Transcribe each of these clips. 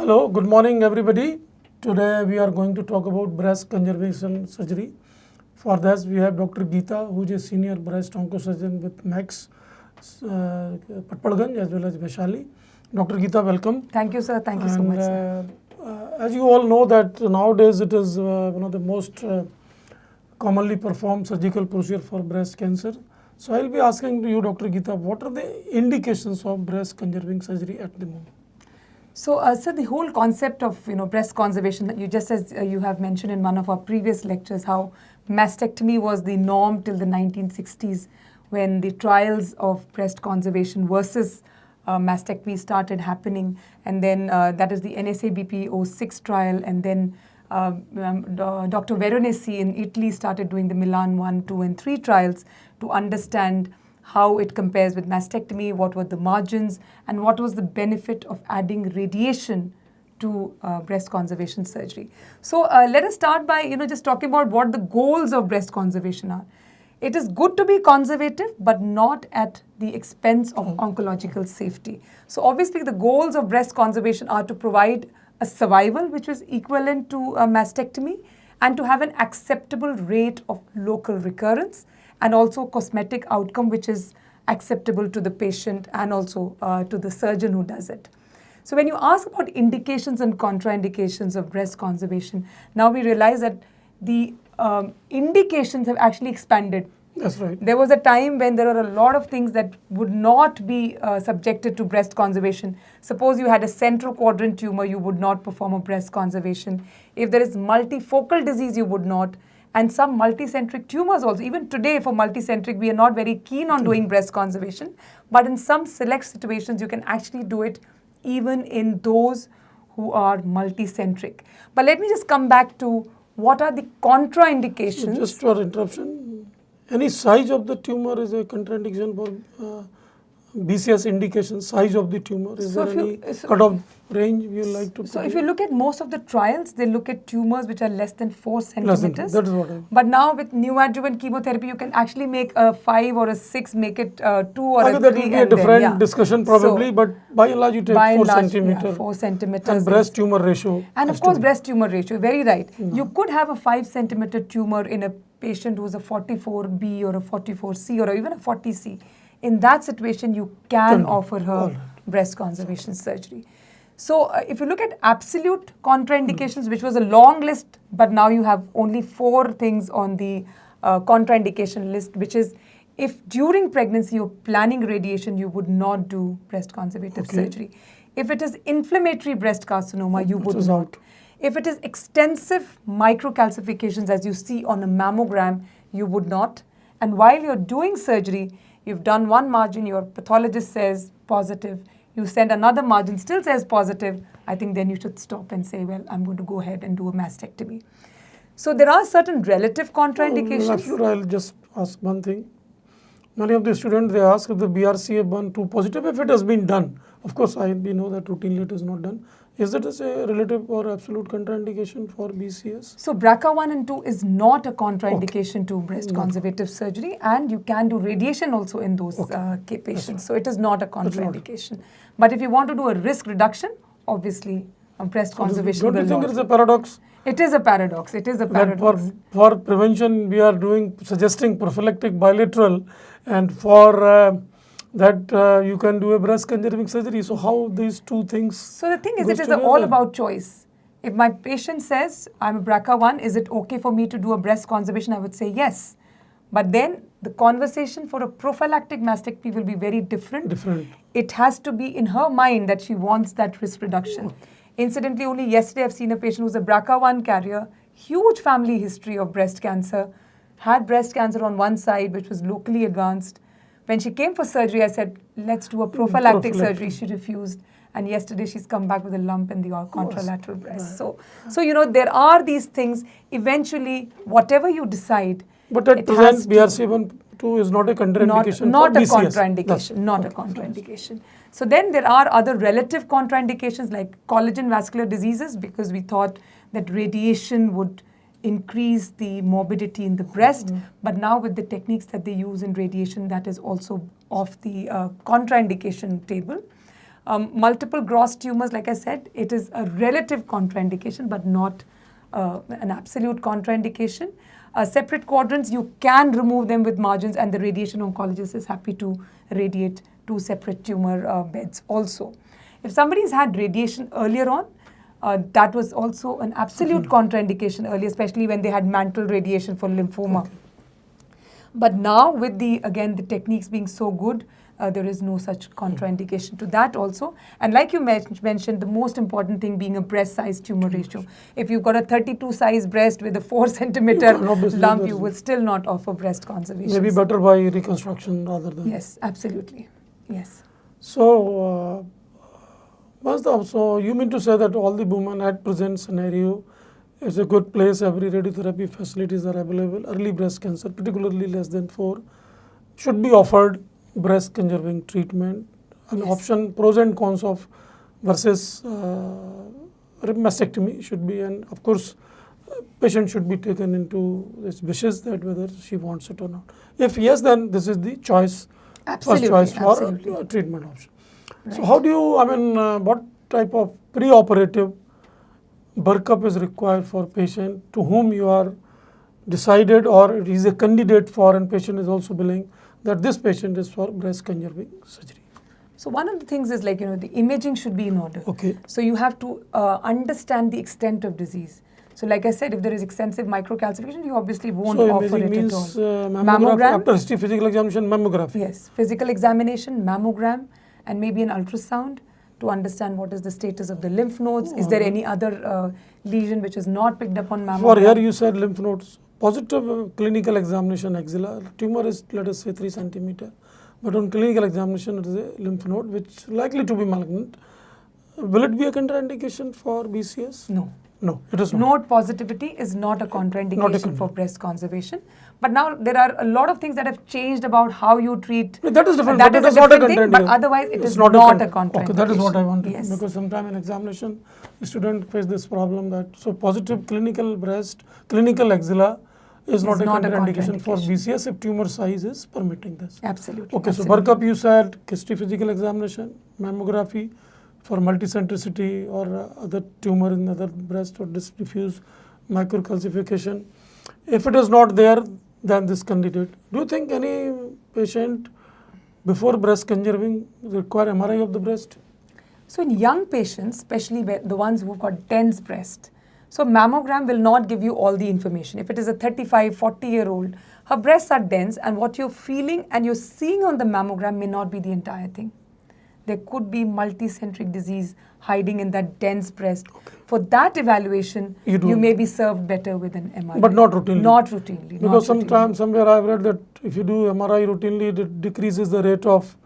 Hello, good morning everybody. Today we are going to talk about breast conservation surgery. For this we have Dr. Geeta, who is a senior breast oncosurgeon with Max Patparganj as well as Vaishali. Dr. Geeta, welcome. Thank you, sir. Thank you so much, sir. As you all know that nowadays it is one of the most commonly performed surgical procedure for breast cancer. So I will be asking to you, Dr. Geeta, what are the indications of breast conserving surgery at the moment? So, sir, the whole concept of breast conservation, you just as you have mentioned in one of our previous lectures, how mastectomy was the norm till the 1960s, when the trials of breast conservation versus mastectomy started happening, and then that is the NSABP 06 trial, and then Dr. Veronesi in Italy started doing the Milan 1, 2 and 3 trials to understand how it compares with mastectomy, what were the margins, and what was the benefit of adding radiation to breast conservation surgery. So let us start by just talking about what the goals of breast conservation are. It is good to be conservative, but not at the expense of oncological safety. So obviously the goals of breast conservation are to provide a survival which is equivalent to a mastectomy, and to have an acceptable rate of local recurrence, and also cosmetic outcome which is acceptable to the patient and also to the surgeon who does it. So when you ask about indications and contraindications of breast conservation, now we realize that the indications have actually expanded. That's right. There was a time when there were a lot of things that would not be subjected to breast conservation. Suppose you had a central quadrant tumor, you would not perform a breast conservation. If there is multifocal disease, you would not. And some multicentric tumors also. Even today for multicentric, we are not very keen on doing breast conservation. But in some select situations, you can actually do it even in those who are multicentric. But let me just come back to what are the contraindications. So just for interruption, any size of the tumor is a contraindication for BCS indication, size of the tumor? Is there any cutoff range you like to put? So if you look at most of the trials, they look at tumors which are less than 4 centimeters. That is what I mean. But now with neoadjuvant chemotherapy, you can actually make a 5 or a 6, make it 2 or a 3. That will be a different discussion probably, so, but by and large you take 4 centimeters. Yeah, 4 centimeters. And breast tumor ratio. And of course breast tumor ratio, very right. You could have a 5 centimeter tumor in a patient who is a 44B or a 44C or even a 40C. In that situation, you can offer her breast conservation surgery. So if you look at absolute contraindications, which was a long list, but now you have only 4 things on the contraindication list, which is if during pregnancy you're planning radiation, you would not do breast conservative surgery. If it is inflammatory breast carcinoma, you would not. If it is extensive microcalcifications, as you see on a mammogram, you would not. And while you're doing surgery, you've done one margin, your pathologist says positive, you send another margin, still says positive, I think then you should stop and say, well, I'm going to go ahead and do a mastectomy. So there are certain relative contraindications. I'll just ask one thing. Many of the students, they ask if the BRCA1 2 positive, if it has been done. Of course, we know that routinely it is not done. Is it a relative or absolute contraindication for BCS? So BRCA1 and 2 is not a contraindication to breast conservative surgery, and you can do radiation also in those patients. So it is not a contraindication. But if you want to do a risk reduction, obviously breast conservation will not. Don't you think it is a paradox? It is a paradox. It is a paradox. That for prevention, we are suggesting prophylactic bilateral, and for that you can do a breast conserving surgery. So how these two things? So the thing is, it is all about choice. If my patient says, I'm a BRCA1, is it okay for me to do a breast conservation? I would say yes. But then the conversation for a prophylactic mastectomy will be very different. It has to be in her mind that she wants that risk reduction. Incidentally, only yesterday I've seen a patient who's a BRCA1 carrier, huge family history of breast cancer, had breast cancer on one side which was locally advanced. When she came for surgery, I said, let's do a prophylactic surgery. She refused. And yesterday she's come back with a lump in the contralateral breast. So there are these things. Eventually, whatever you decide. But at present, BRCA1 2 is not a contraindication. Not a contraindication. Not a contraindication. So then there are other relative contraindications like collagen vascular diseases, because we thought that radiation would increase the morbidity in the breast, but now with the techniques that they use in radiation, that is also off the contraindication table. Multiple gross tumors, like I said, it is a relative contraindication, but not an absolute contraindication. Separate quadrants, you can remove them with margins, and the radiation oncologist is happy to radiate 2 separate tumor beds also. If somebody's had radiation earlier on, that was also an absolute contraindication earlier, especially when they had mantle radiation for lymphoma. Okay. But now with the techniques being so good, there is no such contraindication to that also. And like you mentioned, the most important thing being a breast size tumor ratio. If you've got a 32 size breast with a 4 centimeter obviously lump, there's- you will still not offer breast conservation. Maybe better by reconstruction rather than. Yes, absolutely. Yes. So, so you mean to say that all the women at present scenario is a good place, every radiotherapy facilities are available, early breast cancer, particularly less than 4, should be offered breast conserving treatment, an Yes. option, pros and cons of versus mastectomy should be, and of course, patient should be taken into this wishes that whether she wants it or not. If yes, then this is the choice, Absolutely. first choice for Absolutely. treatment option. So Right. how do you, what type of pre-operative workup is required for patient to whom you are decided or is a candidate for, and patient is also willing that this patient is for breast conserving surgery? So one of the things is like, the imaging should be in order. Okay. So you have to understand the extent of disease. So like I said, if there is extensive microcalcification, you obviously won't So offer imaging it at means all. mammogram, after history, physical examination, mammography. Yes, physical examination, mammogram, and maybe an ultrasound to understand what is the status of the lymph nodes. Is there any other lesion which is not picked up on mammogram? For here you said lymph nodes. Positive clinical examination axilla, tumor is let us say 3 centimeter, but on clinical examination it is a lymph node which likely to be malignant. Will it be a contraindication for BCS? No. No, it is not. Node positivity is not a contraindication for breast conservation. But now there are a lot of things that have changed about how you treat. That is different, That but is it a is not a different thing, but contraindication. otherwise it It's is not a Okay, that is contraindication. what I wanted. Yes. Because sometimes in examination, the student face this problem that so positive clinical breast, clinical axilla is not a contraindication for BCS if tumor size is permitting this. Absolutely. Okay, so absolutely. workup you said, history physical examination, mammography for multicentricity or other tumor in other breast or diffuse microcalcification. If it is not there, then this candidate. Do you think any patient before breast conserving require MRI of the breast? So in young patients, especially the ones who've got dense breast, so mammogram will not give you all the information. If it is a 35, 40-year-old, her breasts are dense, and what you're feeling and you're seeing on the mammogram may not be the entire thing. There could be multicentric disease hiding in that dense breast. For that evaluation, you may be served better with an MRI. But not routinely. Not routinely. Because somewhere I've read that if you do MRI routinely, it decreases the rate of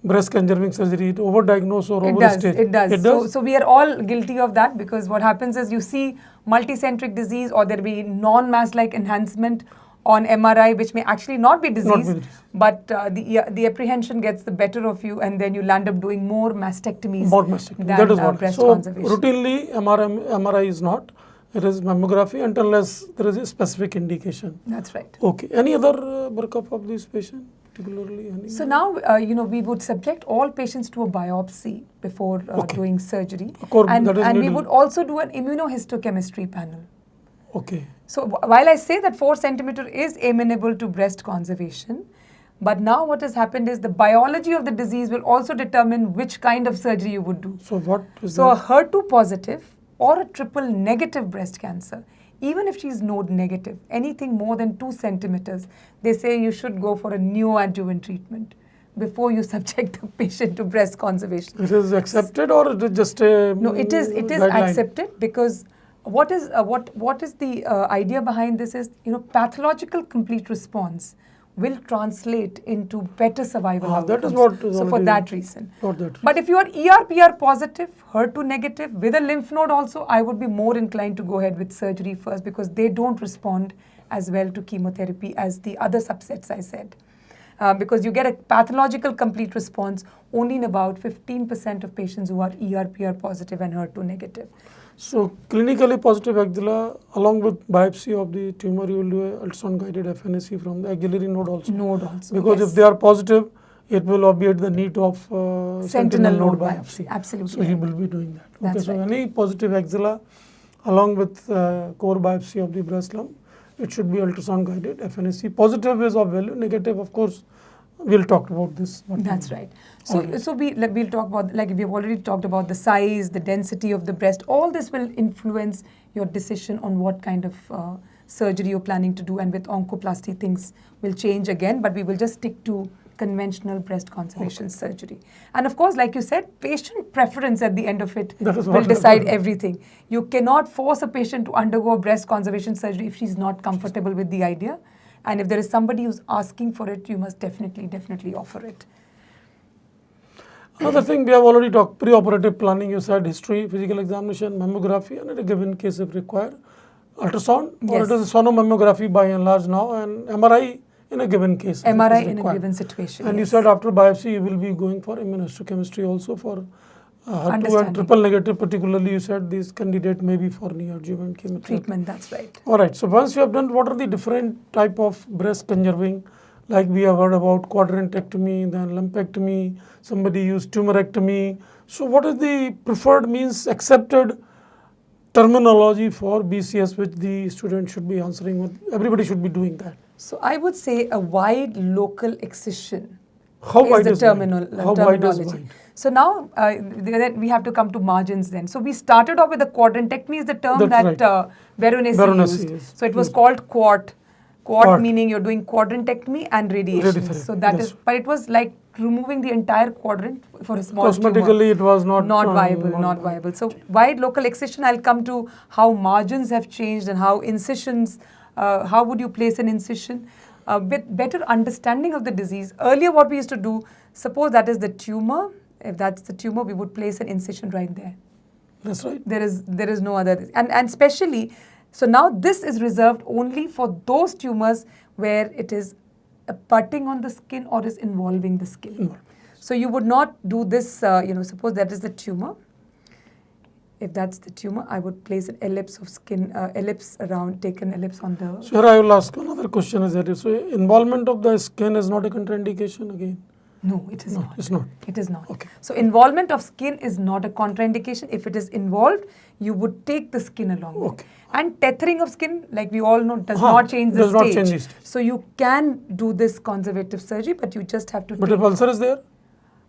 breast conserving surgery. It overdiagnose or overstage. It does. It does. So we are all guilty of that, because what happens is you see multicentric disease or there be non-mass-like enhancement on MRI, which may actually not be disease, but the apprehension gets the better of you, and then you land up doing more mastectomies than that is what. breast So conservation. routinely MRI is not. It is mammography unless there is a specific indication. That's right. Okay. Any other workup of this patient, particularly? Any So now, we would subject all patients to a biopsy before doing surgery, and we would also do an immunohistochemistry panel. Okay. So while I say that 4 centimeter is amenable to breast conservation, but now what has happened is the biology of the disease will also determine which kind of surgery you would do. So what is So a HER2 positive or a triple negative breast cancer, even if she is node negative, anything more than 2 centimeters, they say you should go for a neoadjuvant treatment before you subject the patient to breast conservation. It is accepted or it is just a No, it is guideline? accepted, because what is the idea behind this is, pathological complete response will translate into better survival outcomes. That is what is so for that reason. Not that. But if you are ER/PR positive, HER2 negative with a lymph node also, I would be more inclined to go ahead with surgery first, because they don't respond as well to chemotherapy as the other subsets I said. Because you get a pathological complete response only in about 15% of patients who are ER/PR positive and HER2 negative. So clinically positive axilla, along with biopsy of the tumor, you will do a ultrasound guided FNAC from the axillary node also. Node also. Because yes. if they are positive, it will obviate the need of Sentinel node biopsy. Absolutely. So you will be doing that. Okay, That's so right. any positive axilla along with core biopsy of the breast lump, it should be ultrasound guided FNAC. Positive is of value, negative of course we'll talk about this. That's right. So, Alright. so we'll talk about, like we've already talked about the size, the density of the breast. All this will influence your decision on what kind of surgery you're planning to do. And with oncoplasty, things will change again, but we will just stick to conventional breast conservation surgery. And of course, like you said, patient preference at the end of it That is will what decide happened. everything. You cannot force a patient to undergo breast conservation surgery if she's not comfortable with the idea. And if there is somebody who's asking for it, you must definitely offer it. Another thing we have already talked, pre-operative planning, you said history, physical examination, mammography, and in a given case if required, ultrasound, or Yes. it is sonomammography by and large now, and MRI in a given case. if it is MRI in a required. given situation. And you yes. said after biopsy you will be going for immunohistochemistry also for HER2 and Understanding. triple negative, particularly you said these candidate may be for neoadjuvant chemotherapy. Treatment, that's right. Alright, so once you have done, what are the different type of breast conserving? Like we have heard about quadrantectomy, then lumpectomy, somebody used tumorectomy. So what is the preferred means accepted terminology for BCS which the student should be answering with? Everybody should be doing that. So I would say a wide local excision How is wide the is wide? How wide is terminology. wide? So now then we have to come to margins then. So we started off with the quadrantectomy is the term That's that right. Veronese Veronese used. is So it was used. called quad. Quad Quad. meaning you're doing quadrantectomy and radiation. Radiotherapy, So that yes. is, but it was like removing the entire quadrant for a small tumor. Cosmetically it was not viable, not not viable. So wide local excision, I'll come to how margins have changed and how incisions, how would you place an incision? With better understanding of the disease. Earlier what we used to do, suppose that is the tumor, if that's the tumor, we would place an incision right there. That's right. There is no other, and especially, so now this is reserved only for those tumors where it is abutting on the skin or is involving the skin. So you would not do this, suppose that is the tumor. If that's the tumor, I would place an ellipse of skin, take an ellipse on the... So here I will ask another question is that, so involvement of the skin is not a contraindication again? No, it is No, not. it's not. It is not. Okay. So involvement of skin is not a contraindication. If it is involved, you would take the skin along with Okay. it. And tethering of skin, like we all know, does not change the does not stage. change the stage. So you can do this conservative surgery, but you just have to But take... if ulcer is there?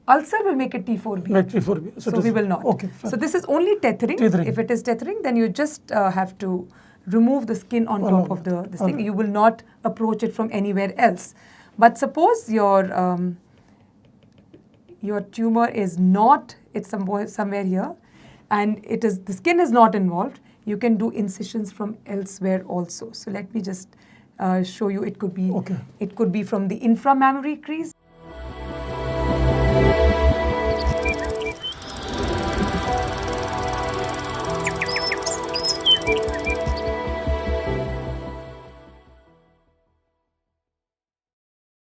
Ulcer will make it T4B. Like T4B. So it is- we will not. Okay, fine. So this is only tethering. Tethering. If it is tethering, then you just have to remove the skin on Along top of with this thing. You will not approach it from anywhere else. But suppose your tumor is not, it's somewhere here, and the skin is not involved, you can do incisions from elsewhere also. So let me just show you. It could be Okay. from the inframammary crease.